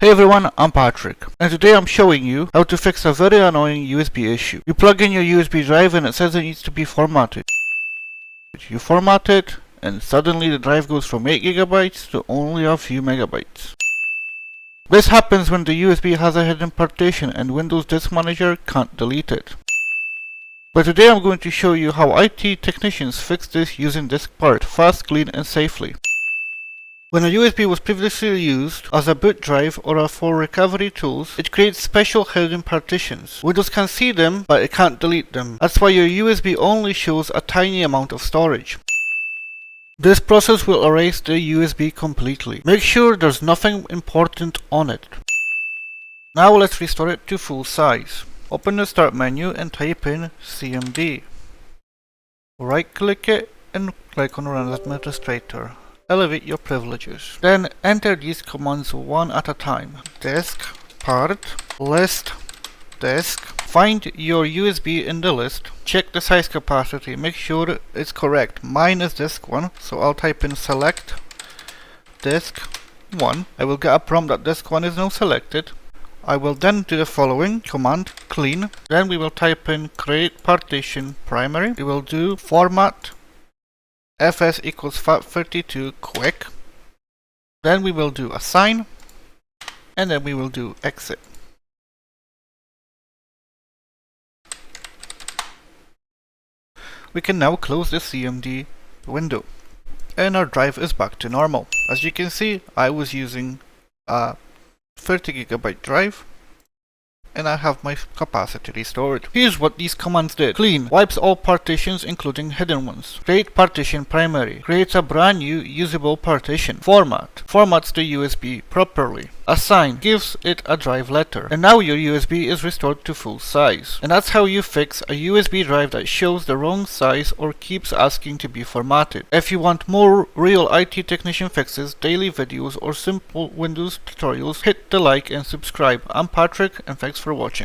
Hey everyone, I'm Patryk, and today I'm showing you how to fix a very annoying USB issue. You plug in your USB drive and it says it needs to be formatted. You format it, and suddenly the drive goes from 8 gigabytes to only a few megabytes. This happens when the USB has a hidden partition and Windows Disk Manager can't delete it. But today I'm going to show you how IT technicians fix this using DiskPart fast, clean and safely. When a USB was previously used as a boot drive or for recovery tools, it creates special hidden partitions. Windows can see them, but it can't delete them. That's why your USB only shows a tiny amount of storage. This process will erase the USB completely. Make sure there's nothing important on it. Now let's restore it to full size. Open the Start menu and type in CMD. Right click it and click on Run as Administrator. Elevate your privileges. Then enter these commands one at a time. DiskPart, list, disk. Find your USB in the list. Check the size capacity. Make sure it's correct. Mine is disk 1, so I'll type in select disk 1. I will get a prompt that disk 1 is now selected. I will then do the following command clean. Then we will type in create partition primary. We will do format fs equals FAT32 quick. Then we will do assign, and then we will do exit. We can now close the CMD window, and our drive is back to normal. As you can see, I was using a 30 gigabyte drive, and I have my capacity restored. Here's what these commands did. Clean wipes all partitions including hidden ones. Create partition primary creates a brand new usable partition. Format formats the USB properly. Assign gives it a drive letter. And now your USB is restored to full size. And that's how you fix a USB drive that shows the wrong size or keeps asking to be formatted. If you want more real IT technician fixes, daily videos or simple Windows tutorials, hit the like and subscribe. I'm Patryk, and thanks for watching.